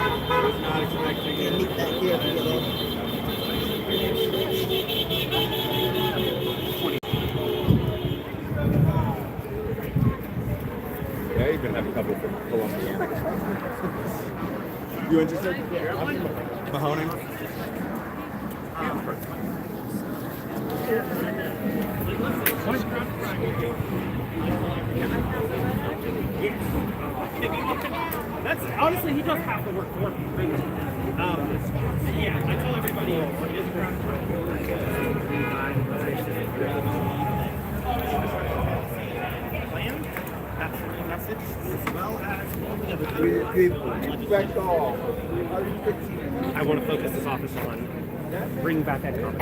not expecting it. Meet that here, Yeah, you can have a couple from Colombia. You interested? Mahoney? That's honestly, he does have to work for me. Yeah, I tell everybody. Plan. That's the message, as well as all the other things. I want to focus this office on bringing back economic.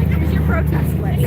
Here's your protest list.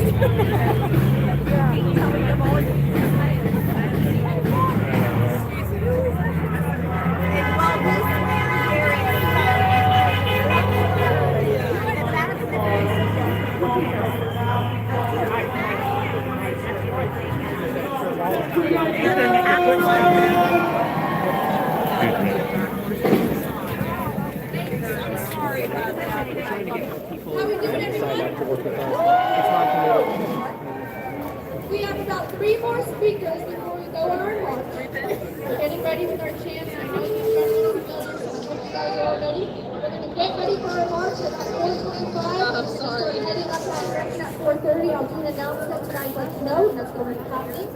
We have about 3 more speakers before we go on our march. We're getting ready with our chants. I know you started to build this, so I hope you guys are all ready. We're going to get ready for our march at 4:25. I'm sorry. We're heading up that direction at 4:30. I'll do an announcement so guys let you know, and that's going to be happening.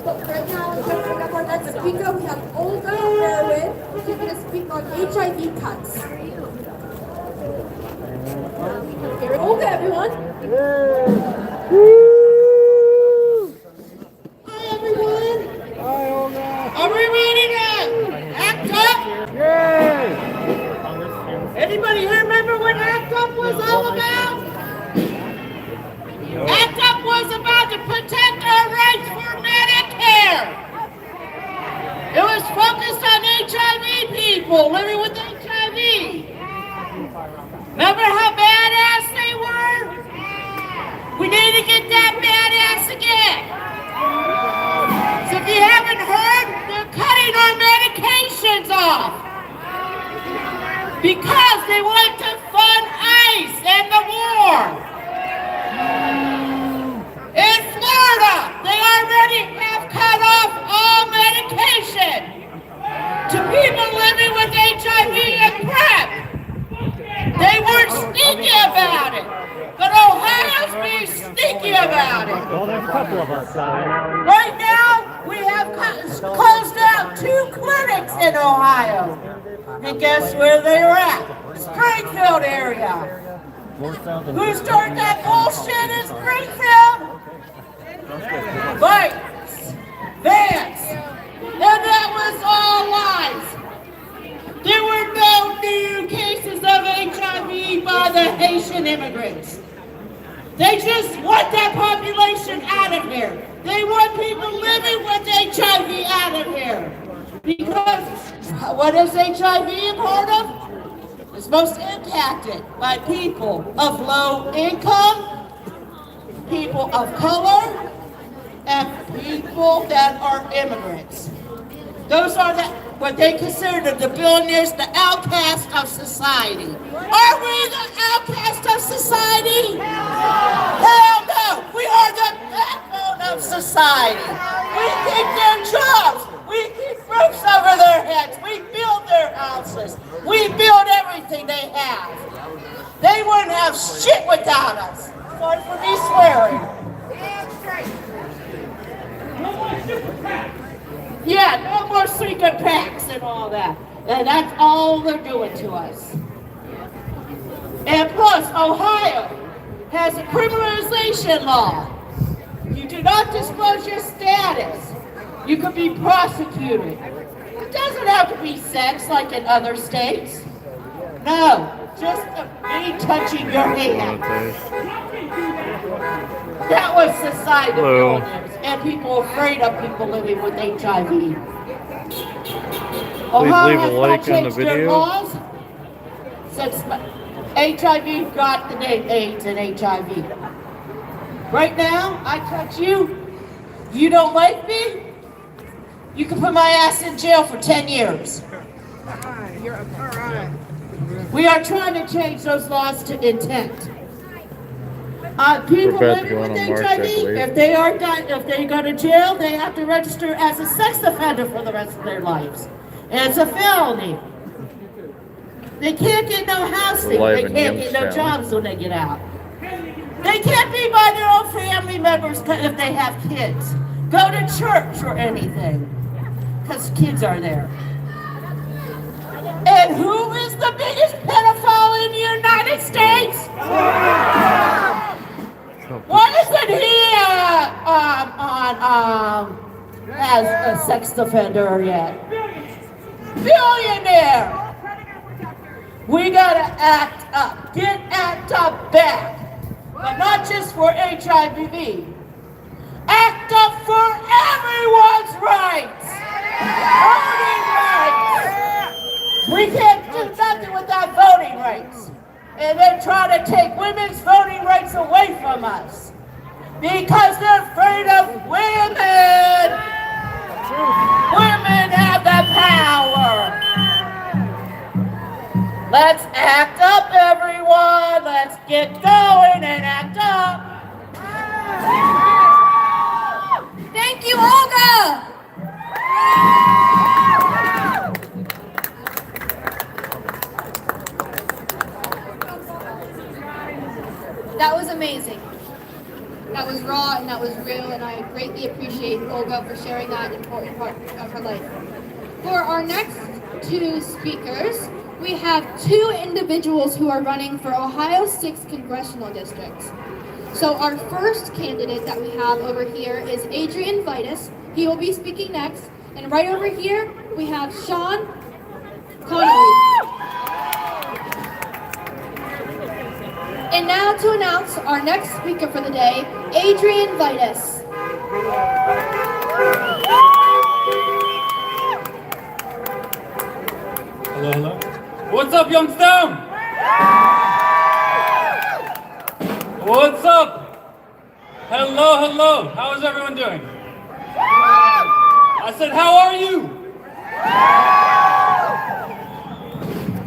But right now, we're going to pick up our next speaker. We have Olga Merwin. She's going to speak on HIV cuts. Here, Olga, everyone. Hi, everyone. Hi, Olga. Are we ready to act up? Yay! Anybody here remember what ACT UP was all about? ACT UP was about to protect our rights for Medicare. It was focused on HIV people living with HIV. Remember how badass they were? We need to get that badass again. So if you haven't heard, they're cutting our medications off because they want to fund ICE and the war. In Florida, they already have cut off all medication to people living with HIV and PrEP. They weren't sneaky about it, but Ohio's being sneaky about it. Well, there's a couple of us. Right now, we have closed down 2 clinics in Ohio. And guess where they are at? Springfield area. Who started that bullshit in Springfield? Right. Vance. And that was all lies. There were no new cases of HIV by the Haitian immigrants. They just want that population out of here. They want people living with HIV out of here. Because what is HIV a part of? It's most impacted by people of low income, people of color, and people that are immigrants. Those are what they consider the billionaires, the outcasts of society. Are we the outcasts of society? Hell no! We are the backbone of society. We keep their jobs. We keep roofs over their heads. We build their houses. We build everything they have. They wouldn't have shit without us. Sorry for me swearing. Yeah, no more secret packs and all that. And that's all they're doing to us. And plus, Ohio has a criminalization law. You do not disclose your status. You could be prosecuted. It doesn't have to be sex like in other states. No, just me touching your hand. That was the side of Hello. illness and people afraid of people living with HIV. Please Ohio leave a has not like on the changed their video. laws since HIV got the name AIDS and HIV. Right now, I touch you, you don't like me, you can put my ass in jail for 10 years. We are trying to change those laws to intent. People We're about to living go with on a march, I HIV, believe. if they go to jail, they have to register as a sex offender for the rest of their lives. And it's a felony. They can't get no housing. We're live They in can't get no Youngstown. jobs when they get out. They can't be by their own family members if they have kids. Go to church or anything, because kids are there. And who is the biggest pedophile in the United States? Why isn't he as a sex offender yet? Billionaire! We gotta act up. Get act up back. But not just for HIV. Act up for everyone's rights! Voting rights! We can't do nothing without voting rights. And then try to take women's voting rights away from us. Because they're afraid of women! Women have the power! Let's act up, everyone! Let's get going and act up! Thank you, Olga! That was amazing. That was raw and that was real, and I greatly appreciate Olga for sharing that important part of her life. For our next two speakers, we have two individuals who are running for Ohio's 6th congressional districts. So our first candidate that we have over here is Adrian Vitus. He will be speaking next. And right over here, we have Sean Connolly. And now to announce our next speaker for the day, Adrian Vitus. Hello, hello. What's up, Youngstown? What's up? Hello, hello. How is everyone doing? I said, how are you?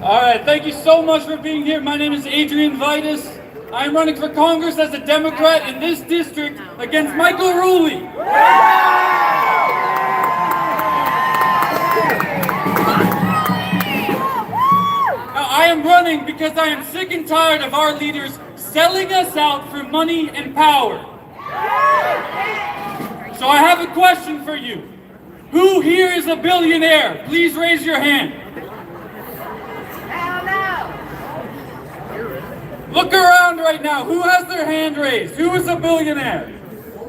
All right, thank you so much for being here. My name is Adrian Vitus. I'm running for Congress as a Democrat in this district against Michael Rulli. Now, I am running because I am sick and tired of our leaders selling us out for money and power. So I have a question for you. Who here is a billionaire? Please raise your hand. Look around right now. Who has their hand raised? Who is a billionaire?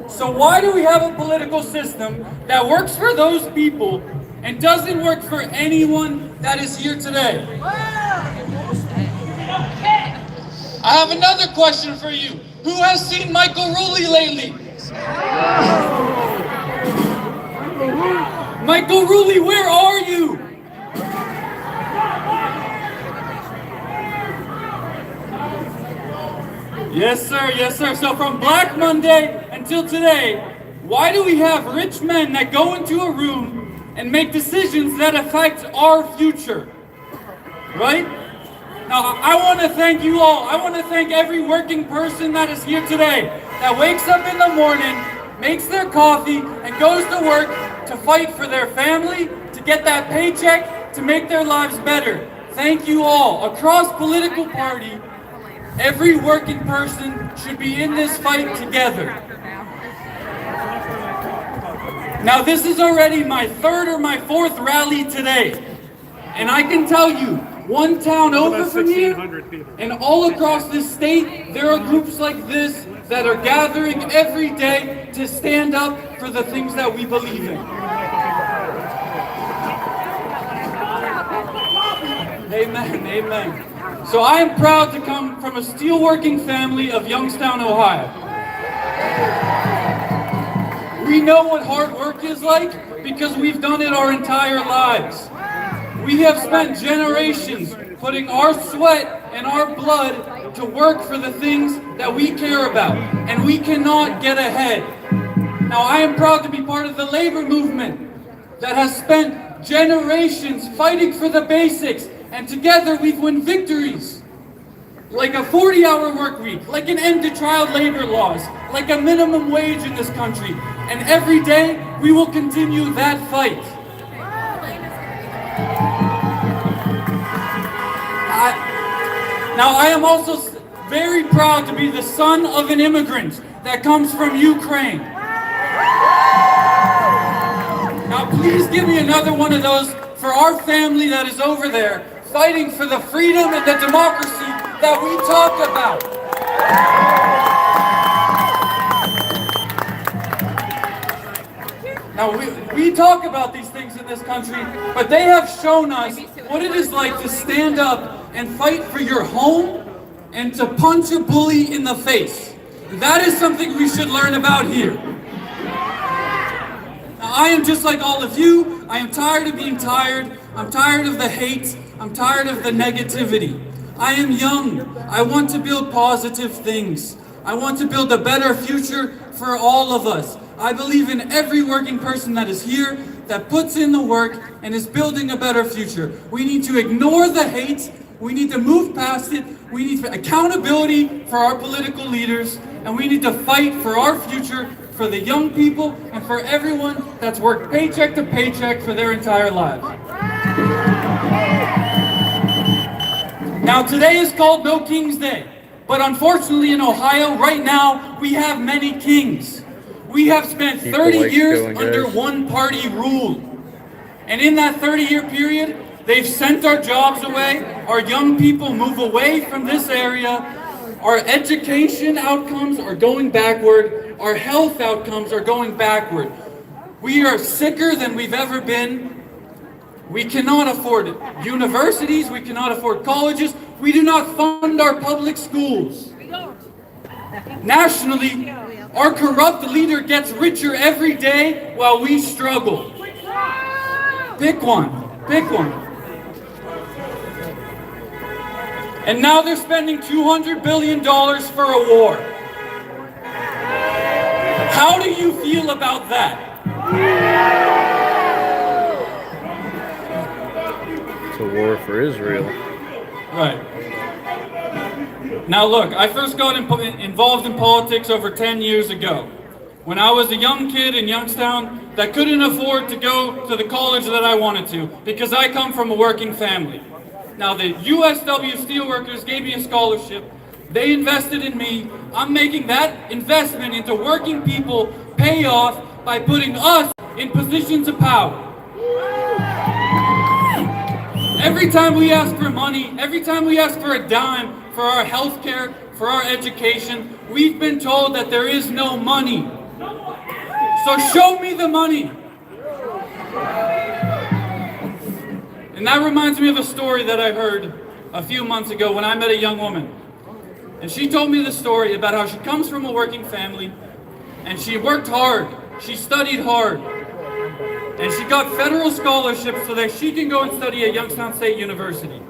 So why do we have a political system that works for those people and doesn't work for anyone that is here today? I have another question for you. Who has seen Michael Rulli lately? Michael Rulli, where are you? Yes, sir. Yes, sir. So from Black Monday until today, why do we have rich men that go into a room and make decisions that affect our future? Right? Now, I want to thank you all. I want to thank every working person that is here today that wakes up in the morning, makes their coffee, and goes to work to fight for their family, to get that paycheck, to make their lives better. Thank you all. Across political party, every working person should be in this fight together. Now, this is already my third or my fourth rally today. And I can tell you, one town over from here, and all across this state, there are groups like this that are gathering every day to stand up for the things that we believe in. Amen, amen. So I am proud to come from a steelworking family of Youngstown, Ohio. We know what hard work is like because we've done it our entire lives. We have spent generations putting our sweat and our blood to work for the things that we care about, and we cannot get ahead. Now, I am proud to be part of the labor movement that has spent generations fighting for the basics, and together we've won victories. Like a 40-hour work week, like an end to child labor laws, like a minimum wage in this country. And every day, we will continue that fight. I am also very proud to be the son of an immigrant that comes from Ukraine. Now, please give me another one of those for our family that is over there, fighting for the freedom and the democracy that we talk about. Now, we talk about these things in this country, but they have shown us what it is like to stand up and fight for your home and to punch a bully in the face. That is something we should learn about here. Now, I am just like all of you. I am tired of being tired. I'm tired of the hate. I'm tired of the negativity. I am young. I want to build positive things. I want to build a better future for all of us. I believe in every working person that is here, that puts in the work and is building a better future. We need to ignore the hate. We need to move past it. We need accountability for our political leaders, and we need to fight for our future, for the young people, and for everyone that's worked paycheck to paycheck for their entire lives. Now, today is called No King's Day, but unfortunately in Ohio, right now, we have many kings. We have spent 30 years under one-party rule. And in that 30-year period, they've sent our jobs away, our young people move away from this area, our education outcomes are going backward, our health outcomes are going backward. We are sicker than we've ever been. We cannot afford universities, we cannot afford colleges, we do not fund our public schools. Nationally, our corrupt leader gets richer every day while we struggle. Pick one, pick one. And now they're spending $200 billion for a war. How do you feel about that? It's a war for Israel. Right. Now look, I first got involved in politics over 10 years ago, when I was a young kid in Youngstown that couldn't afford to go to the college that I wanted to, because I come from a working family. Now the USW Steelworkers gave me a scholarship, they invested in me, I'm making that investment into working people pay off by putting us in positions of power. Every time we ask for money, every time we ask for a dime for our health care, for our education, we've been told that there is no money. So show me the money. And that reminds me of a story that I heard a few months ago when I met a young woman. And she told me the story about how she comes from a working family and she worked hard, she studied hard, and she got federal scholarships so that she can go and study at Youngstown State University.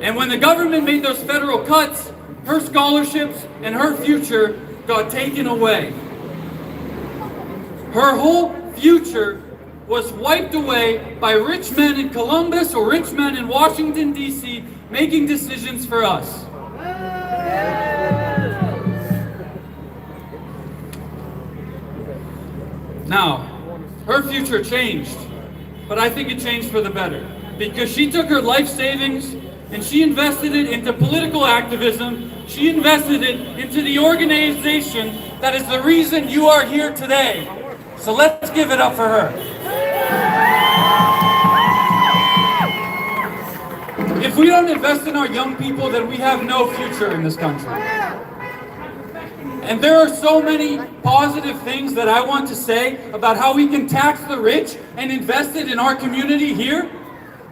And when the government made those federal cuts, her scholarships and her future got taken away. Her whole future was wiped away by rich men in Columbus or rich men in Washington, D.C. making decisions for us. Now, her future changed, but I think it changed for the better, because she took her life savings and she invested it into political activism. She invested it into the organization that is the reason you are here today. So let's give it up for her. If we don't invest in our young people, then we have no future in this country. And there are so many positive things that I want to say about how we can tax the rich and invest it in our community here,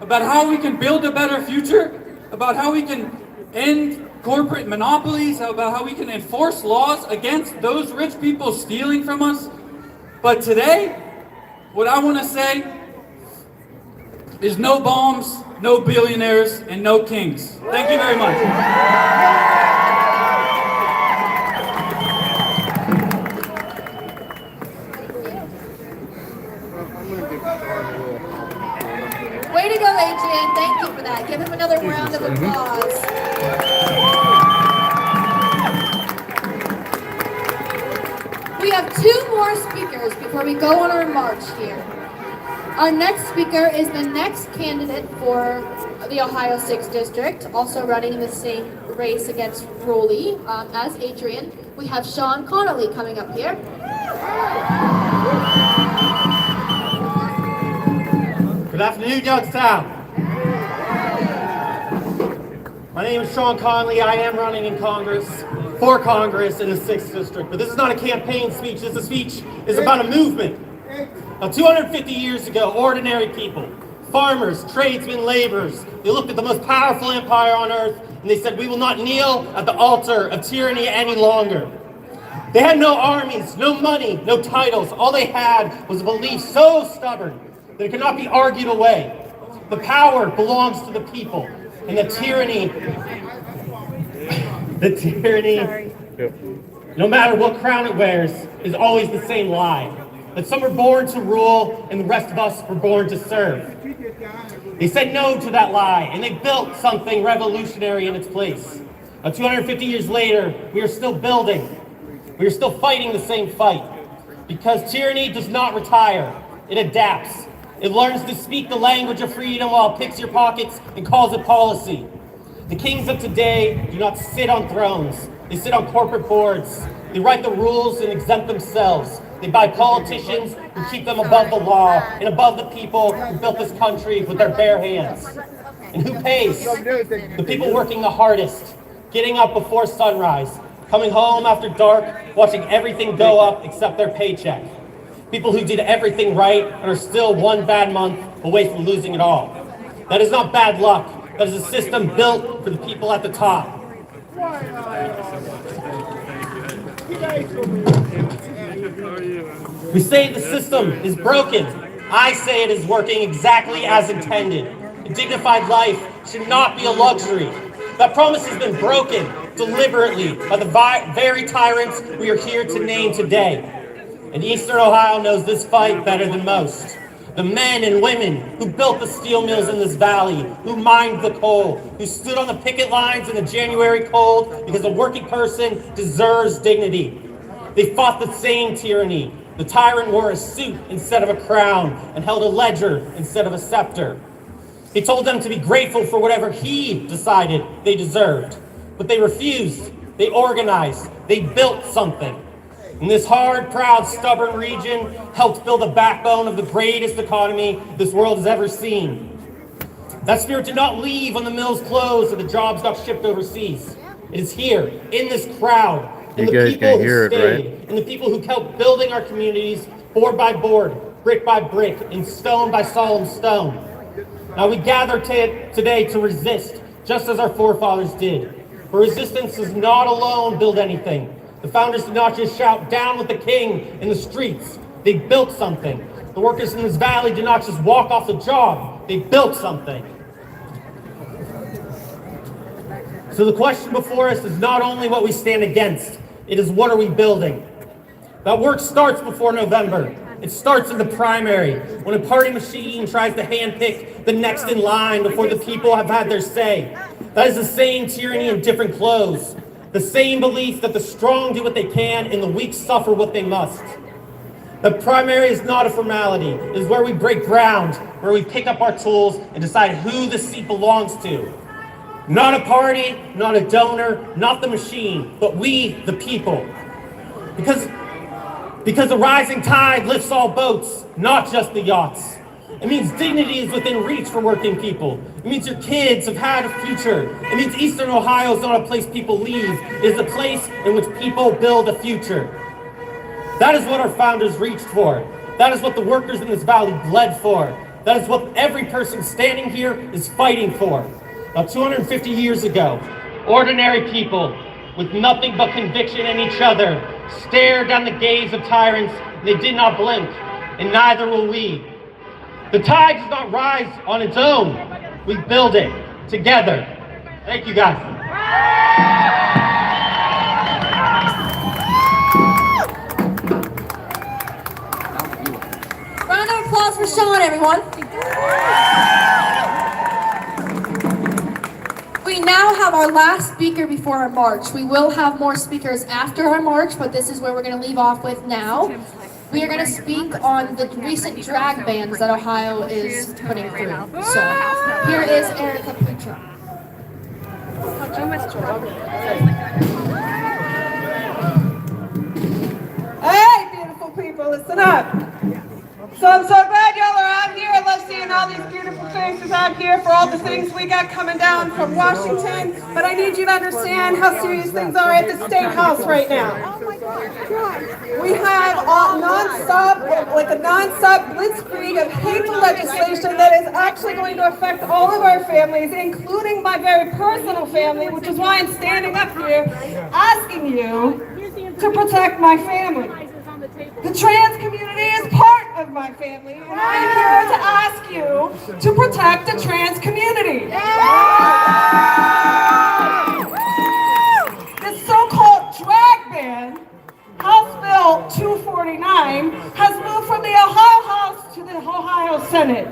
about how we can build a better future. about how we can end corporate monopolies, about how we can enforce laws against those rich people stealing from us. But today, what I want to say is no bombs, no billionaires, and no kings. Thank you very much. Way to go, Adrian. Thank you for that. Give him another round of applause. We have 2 more speakers before we go on our march here. Our next speaker is the next candidate for the Ohio 6th District, also running in the same race against Rowley as Adrian. We have Sean Connolly coming up here. Good afternoon, Youngstown. My name is Sean Connolly. I am running in for Congress in the 6th District. But this is not a campaign speech. This speech is about a movement. Now, 250 years ago, ordinary people, farmers, tradesmen, laborers, they looked at the most powerful empire on earth and they said, we will not kneel at the altar of tyranny any longer. They had no armies, no money, no titles. All they had was a belief so stubborn that it could not be argued away. The power belongs to the people, and the tyranny, no matter what crown it wears, is always the same lie. That some are born to rule, and the rest of us were born to serve. They said no to that lie, and they built something revolutionary in its place. Now, 250 years later, we are still building. We are still fighting the same fight. Because tyranny does not retire, it adapts. It learns to speak the language of freedom while it picks your pockets and calls it policy. The kings of today do not sit on thrones. They sit on corporate boards. They write the rules and exempt themselves. They buy politicians who keep them above the law and above the people who built this country with their bare hands. And who pays? The people working the hardest, getting up before sunrise, coming home after dark, watching everything go up except their paycheck. People who did everything right and are still one bad month away from losing it all. That is not bad luck. That is a system built for the people at the top. We say the system is broken. I say it is working exactly as intended. A dignified life should not be a luxury. That promise has been broken deliberately by the very tyrants we are here to name today. And Eastern Ohio knows this fight better than most. The men and women who built the steel mills in this valley, who mined the coal, who stood on the picket lines in the January cold because a working person deserves dignity. They fought the same tyranny. The tyrant wore a suit instead of a crown and held a ledger instead of a scepter. He told them to be grateful for whatever he decided they deserved. But they refused. They organized. They built something. And this hard, proud, stubborn region helped build the backbone of the greatest economy this world has ever seen. That spirit did not leave when the mills closed or the jobs got shipped overseas. It is here, in this crowd, in the people who stayed, in the people who kept building our communities board by board, brick by brick, and stone by solemn stone. Now we gather today to resist, just as our forefathers did. For resistance does not alone build anything. The founders did not just shout down with the king in the streets. They built something. The workers in this valley did not just walk off the job. They built something. So the question before us is not only what we stand against, it is what are we building? That work starts before November. It starts in the primary, when a party machine tries to handpick the next in line before the people have had their say. That is the same tyranny in different clothes. The same belief that the strong do what they can and the weak suffer what they must. The primary is not a formality. It is where we break ground, where we pick up our tools and decide who the seat belongs to. Not a party, not a donor, not the machine, but we, the people. Because the rising tide lifts all boats, not just the yachts. It means dignity is within reach for working people. It means your kids have had a future. It means Eastern Ohio is not a place people leave. It is a place in which people build a future. That is what our founders reached for. That is what the workers in this valley bled for. That is what every person standing here is fighting for. About 250 years ago, ordinary people with nothing but conviction in each other stared down the gaze of tyrants. They did not blink, and neither will we. The tide does not rise on its own. We build it together. Thank you, guys. Round of applause for Sean, everyone. We now have our last speaker before our march. We will have more speakers after our march, but this is where we're going to leave off with now. We are going to speak on the recent drag bans that Ohio is putting through. So here is Erica Petra. Hey, beautiful people, listen up. So I'm so glad y'all are out here. I love seeing all these beautiful faces out here for all the things we got coming down from Washington. But I need you to understand how serious things are at the State House right now. We have a non-stop blitzkrieg of hateful legislation that is actually going to affect all of our families, including my very personal family, which is why I'm standing up here asking you to protect my family. The trans community is part of my family, and I am here to ask you to protect the trans community. This so-called drag ban, House Bill 249, has moved from the Ohio House to the Ohio Senate.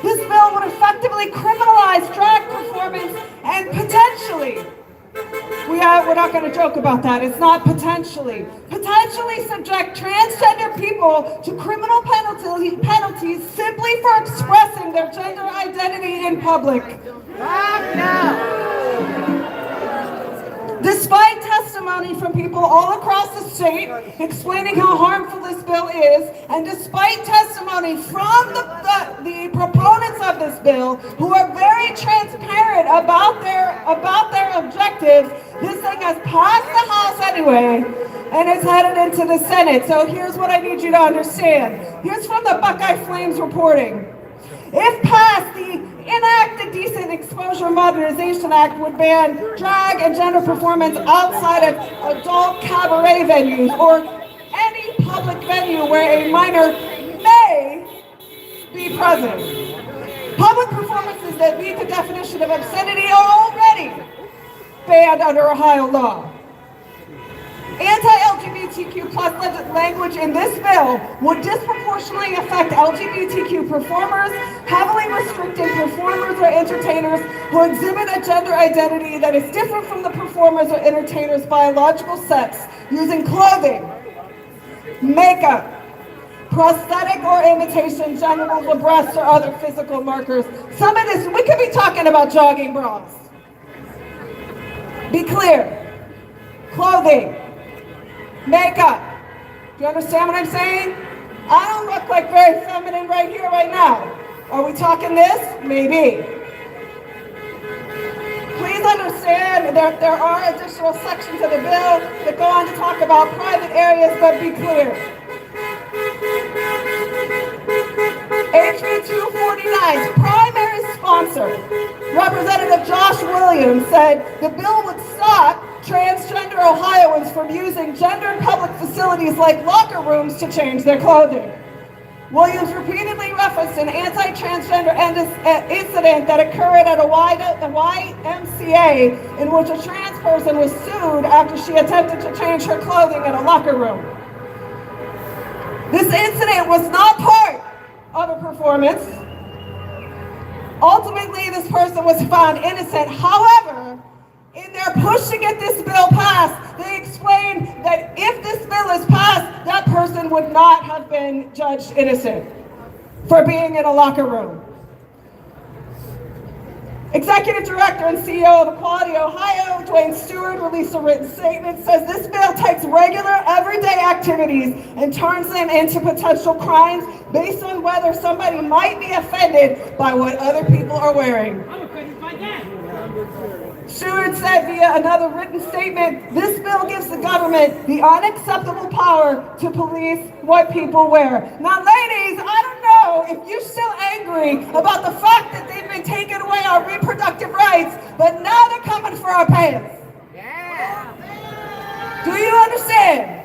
This bill would effectively criminalize drag performance and potentially, we're not going to joke about that. It's not potentially subject transgender people to criminal penalties simply for expressing their gender identity in public. Despite testimony from people all across the state explaining how harmful this bill is, and despite testimony from the proponents of this bill, who are very transparent about their objectives, this thing has passed the House anyway, and it's headed into the Senate. So here's what I need you to understand. Here's from the Buckeye Flames reporting. If passed, the enacted Decent Exposure Modernization Act would ban drag and gender performance outside of adult cabaret venues or any public venue where a minor may be present. Public performances that meet the definition of obscenity are already banned under Ohio law. Anti-LGBTQ plus language in this bill would disproportionately affect LGBTQ performers, heavily restricting performers or entertainers who exhibit a gender identity that is different from the performers or entertainers' biological sex, using clothing, makeup, prosthetic or imitation genitals or breasts or other physical markers. Some of this, we could be talking about jogging bras. Be clear. Clothing. Makeup. Do you understand what I'm saying? I don't look like very feminine right here, right now. Are we talking this? Maybe. Please understand that there are additional sections of the bill that go on to talk about private areas, but be clear. HB 249's primary sponsor, Representative Josh Williams, said the bill would stop transgender Ohioans from using gendered public facilities like locker rooms to change their clothing. Williams repeatedly referenced an anti-transgender incident that occurred at a YMCA in which a trans person was sued after she attempted to change her clothing in a locker room. This incident was not part of a performance. Ultimately, this person was found innocent. However, in their push to get this bill passed, they explained that if this bill is passed, that person would not have been judged innocent for being in a locker room. Executive Director and CEO of Equality Ohio, Dwayne Stewart, released a written statement, says this bill takes regular, everyday activities and turns them into potential crimes based on whether somebody might be offended by what other people are wearing. Stewart said via another written statement, this bill gives the government the unacceptable power to police what people wear. Now, ladies, I don't know Ohio, if you're still angry about the fact that they've been taking away our reproductive rights, but now they're coming for our pants. Do you understand?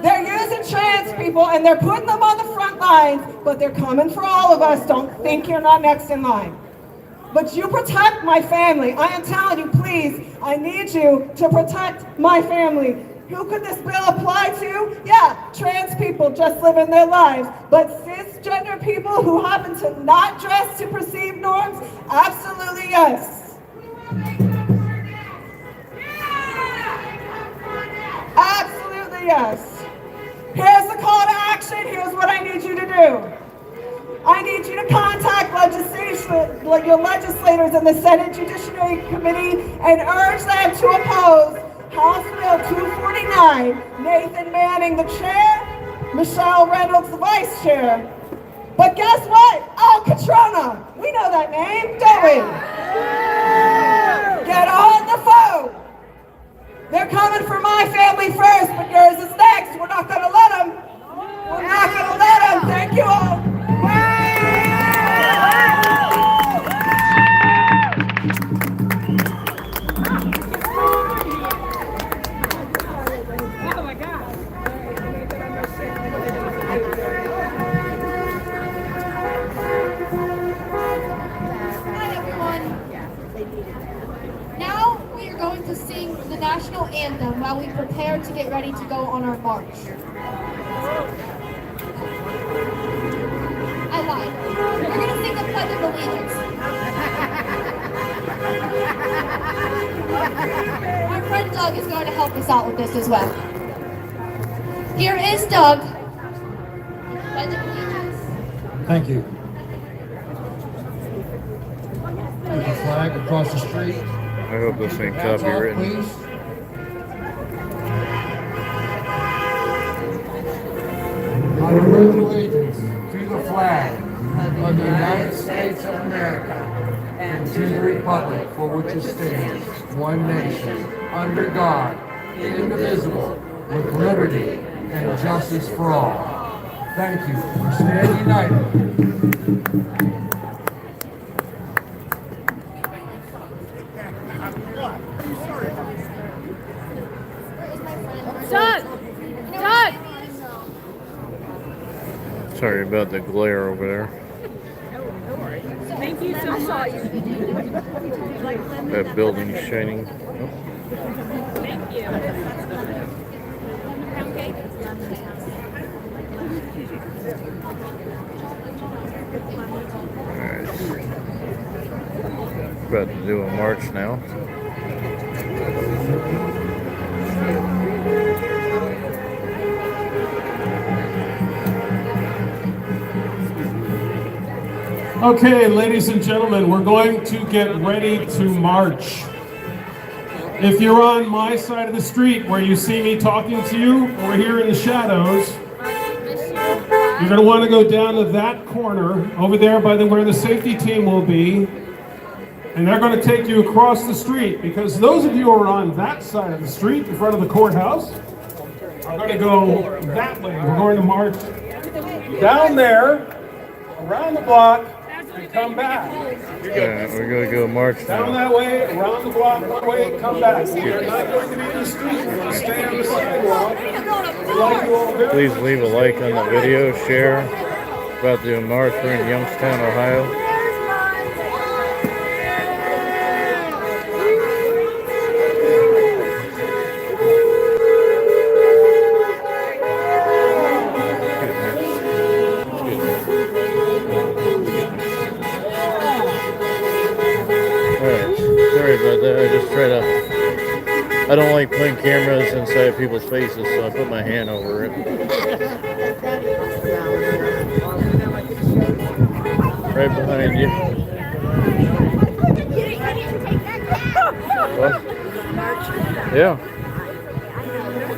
They're using trans people and they're putting them on the front lines, but they're coming for all of us. Don't think you're not next in line. But you protect my family. I am telling you, please, I need you to protect my family. Who could this bill apply to? Yeah, trans people just living their lives. But cisgender people who happen to not dress to perceived norms? Absolutely yes. Absolutely yes. Here's the call to action. Here's what I need you to do. I need you to contact your legislators in the Senate Judiciary Committee and urge them to oppose House Bill 249, Nathan Manning the chair, Michelle Reynolds the vice chair. But guess what? Al Catrona. We know that name, don't we? Get on the phone. They're coming for my family first, but yours is next. We're not going to let them. We're not going to let them. Thank you all. Now we are going to sing the national anthem while we prepare to get ready to go on our march. I lied. We're going to sing the Pledge of Allegiance. Our friend Doug is going to help us out with this as well. Here is Doug. Pledge of Allegiance. Thank you. There's a flag across the street. I hope this ain't Hands off, copywritten. please. I pledge allegiance to the flag of the United States of America and to the republic for which it stands, one nation, under God, indivisible, with liberty and justice for all. Thank you. Stand united. Sorry about the glare over there. Thank you so much. That building's shining. Thank you. Alright. About to do a march now. Okay, ladies and gentlemen, we're going to get ready to march. If you're on my side of the street where you see me talking to you, or here in the shadows, you're going to want to go down to that corner over there by where the safety team will be, and they're going to take you across the street, because those of you who are on that side of the street in front of the courthouse are going to go that way. We're going to march down there, around the block, and come back. Yeah, we're going to go march Down now. that way, around the block, one way, come back. You're not going to be in the street. You're going to stay on the sidewalk. We'd like you all very Please leave a like on the video, share. About to do a march. We're in Youngstown, Ohio. Alright, sorry about that. I just try to. I don't like putting cameras inside people's faces, so I put my hand over it. Right behind you. What? Yeah.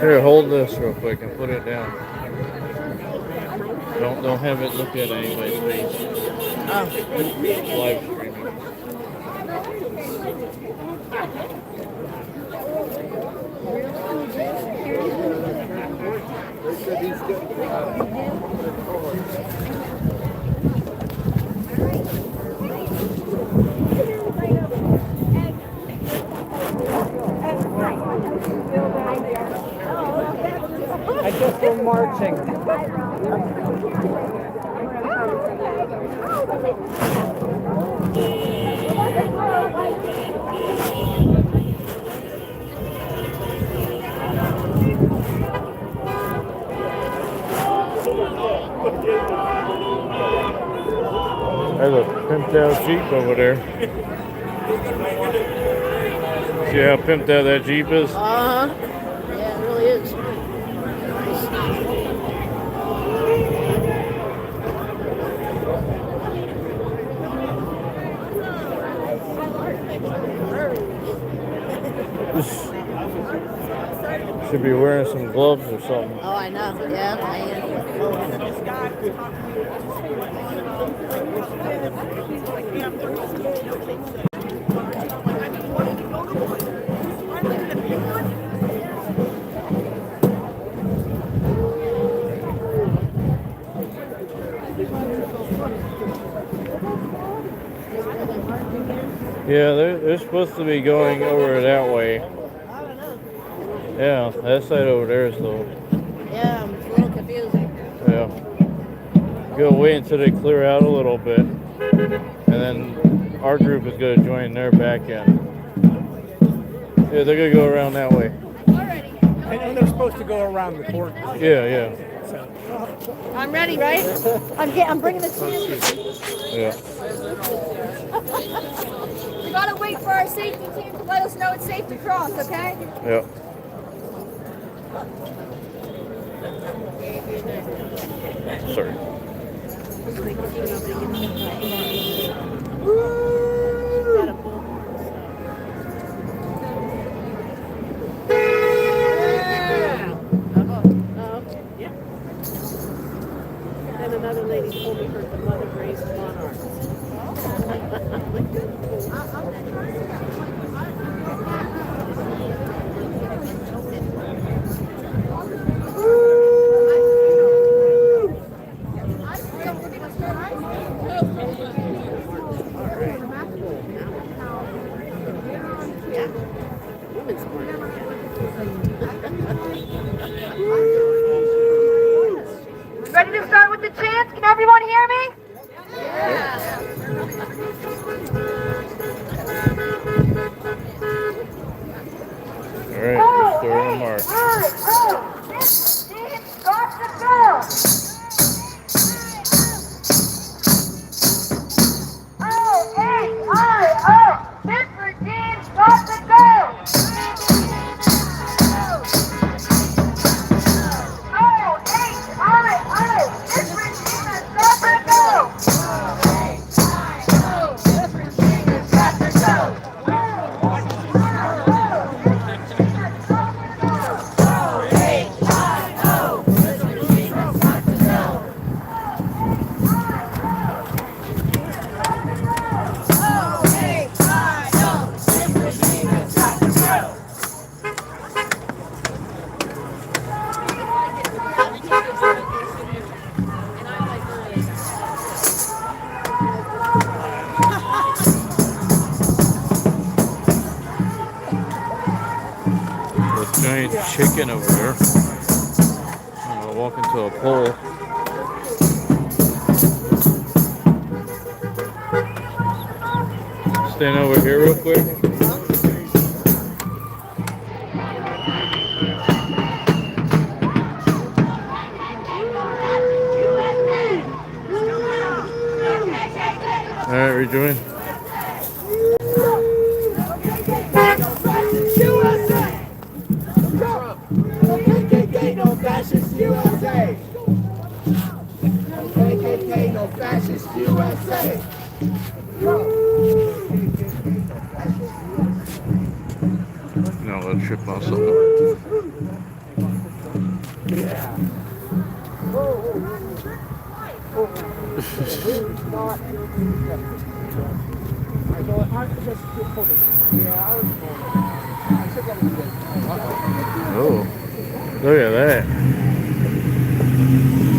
Here, hold this real quick and put it down. Don't have it look at anybody's face. Live streaming. I just go marching. There's a pimped out Jeep over there. See how pimped out that Jeep is? Uh-huh. Yeah, it really is. Should be wearing some gloves or something. Oh, I know. Yeah, I am. Yeah, they're supposed to be going over that way. Yeah, that side over there is though. Yeah, it's a little confusing. Yeah. Go wait until they clear out a little bit. And then our group is going to join their back end. Yeah, they're going to go around that way. And they're supposed to go around the court. Yeah. I'm ready, right? I'm bringing the chance. Yeah. We gotta wait for our safety team to let us know it's safe to cross, okay? Yeah. Sorry. And another lady told me her mother raised monarchs. Ready to start with the chants? Can everyone hear me? All right, we're starting to march. This team starts to go. O-H-I-O, this routine starts to go. O-H-I-O, this routine starts to go. O-H-I-O, this routine starts to go. Giant chicken over there. I'm gonna walk into a pole. Stand over here real quick. All right, rejoin. Fascist USA! KKK, no fascist USA! No, let's trip on something. Yeah. Oh, look at that.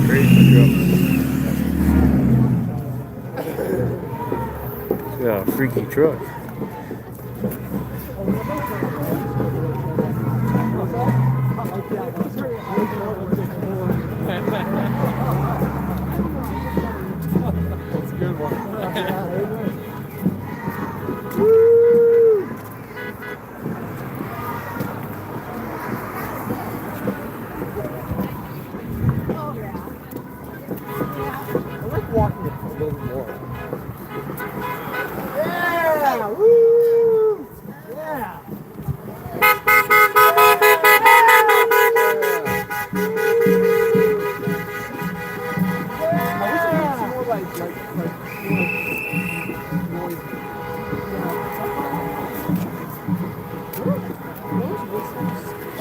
Crazy truck. Yeah, freaky truck.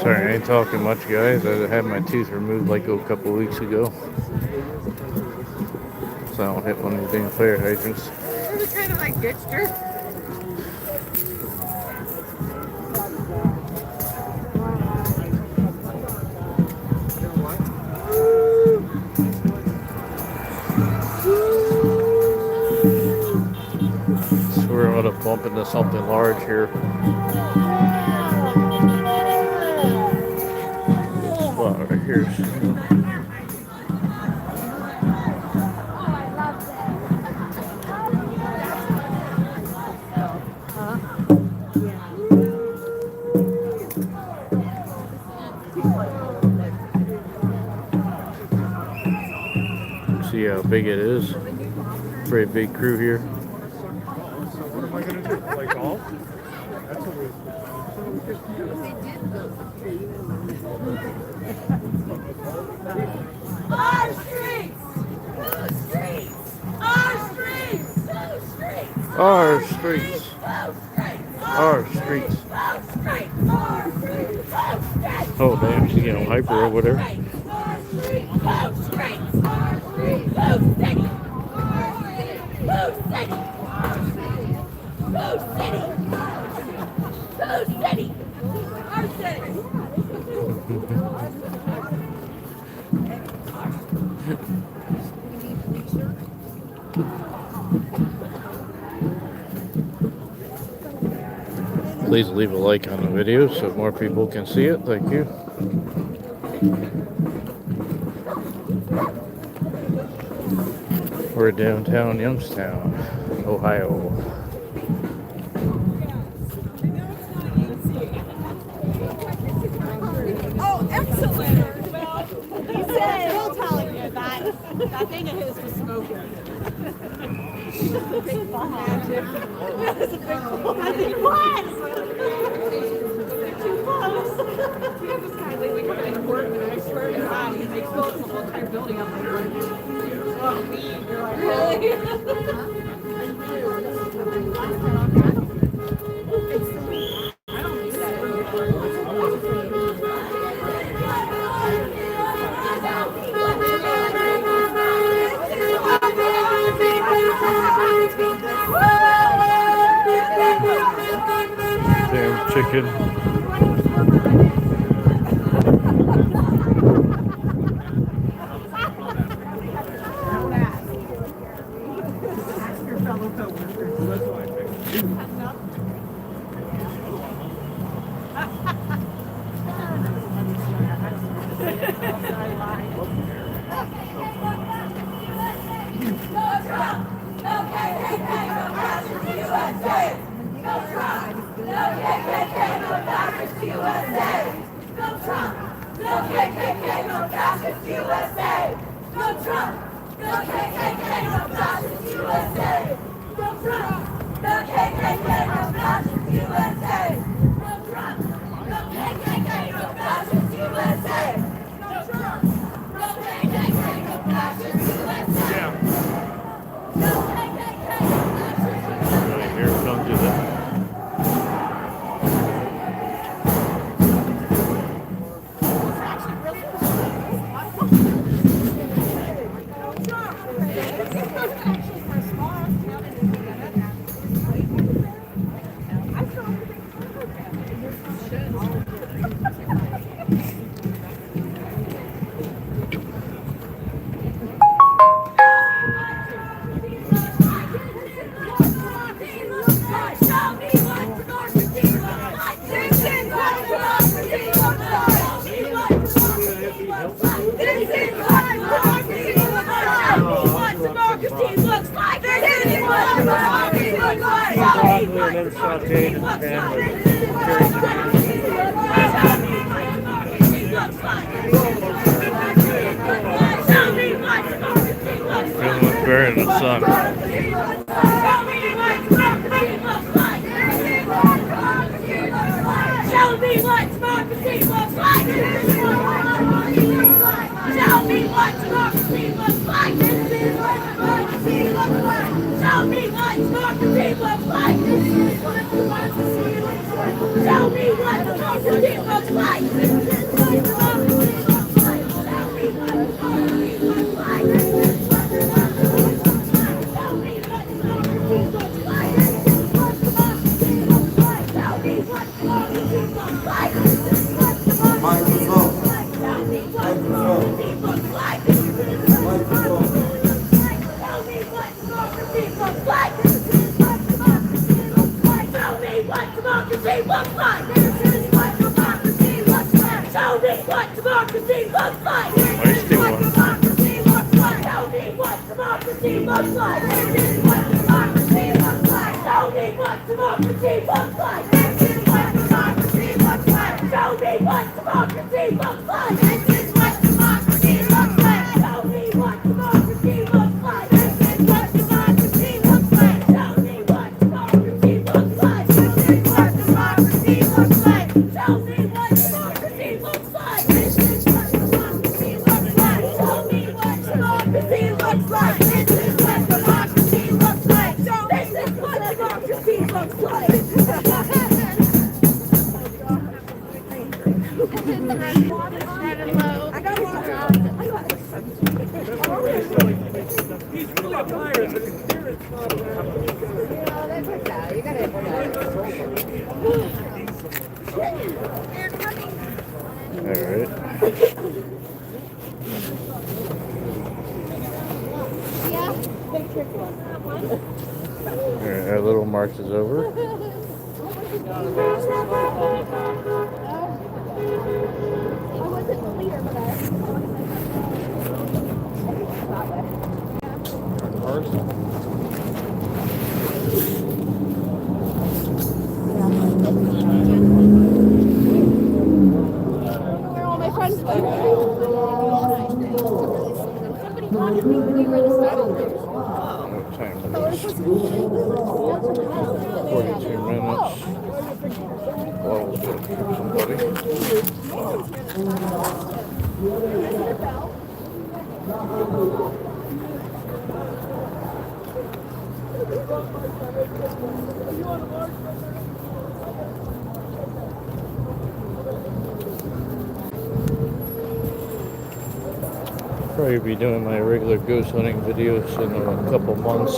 Sorry, I ain't talking much, guys. I had my teeth removed like a couple weeks ago. So I don't hit one of these damn fire hydrants. It was kind of like Dexter. So we're going to bump into something large here. This spot right here. See how big it is. Pretty big crew here. What am I going to do? Play golf? That's a weird. Our streets! Blue streets! Our streets! Blue streets! Our streets! Our streets! Oh damn, she's getting hyper over there. Please leave a like on the video so more people can see it. Thank you. We're downtown Youngstown, Ohio. Oh, excellent. Well, he said, he'll tell you that thing of his was smoking. It was a big ball. It was a big ball. It was. Too close. We have this guy lately coming into work, and I swear to God, he makes the whole entire building up there. Oh, weed. You're like, really? Damn chicken. Here comes it. Very in the sun. Show me what democracy looks like. Show me what democracy looks like. This is what democracy looks like. Show me what democracy looks like. This is what democracy looks like. Show me what democracy looks like. looks like. Nice This is what democracy looks like. Tell me what democracy looks like. This is what democracy looks like. Tell me what democracy looks like. This is what democracy looks like. Tell me what democracy looks like. This is what democracy looks like. Tell me what democracy looks like. This is what democracy looks like. Tell me what democracy looks like. This is what democracy looks like. Tell me what democracy looks like. This is what democracy looks like. Tell me what democracy looks like. This is what democracy looks like. This is what democracy looks like. I got He's really a pirate, but his spirit's not. Alright. Alright, our little march is over. Where all my friends went. Somebody wanted me when you were in the style. What time is it? 42 minutes. Well, we'll go through Probably be doing my regular ghost hunting videos in a couple months.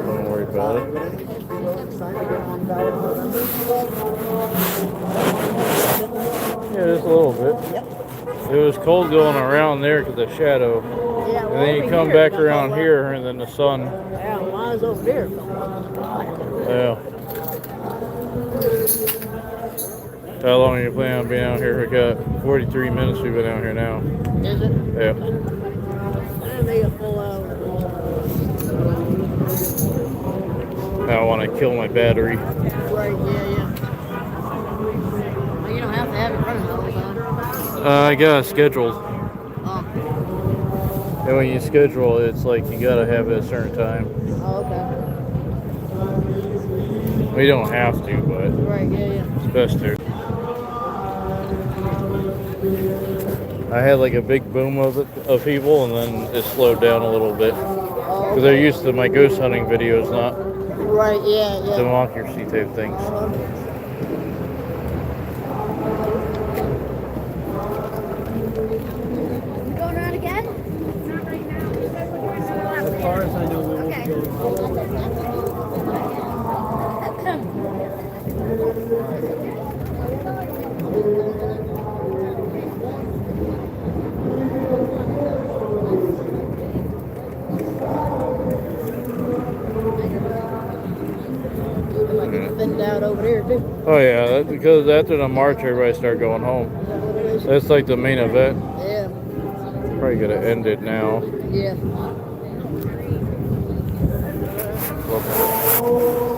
Don't worry about it. Yeah, just a little bit. It was cold going around there because of the shadow. And then you come back around here and then the sun. Yeah, mine's over there. Yeah. How long are you planning on being out here? We got 43 minutes we've been out here now. Is it? Yeah. That'll be a full hour. Now I want to kill my battery. Right, yeah. Well, you don't have to have it running the whole time. I got it scheduled. Oh. And when you schedule it, it's like you gotta have it at a certain time. Oh, okay. We don't have to, but Right, yeah. it's best to. I had like a big boom of people, and then it slowed down a little bit because they're used to my ghost hunting videos, not Right, yeah. democracy type things. Going around again? Not right now. As far as I know, we won't be going. Thinned out over there too. Oh yeah, that's because after the march, everybody started going home. That's like the main event. Yeah. Probably gonna end it now. Yeah. Well,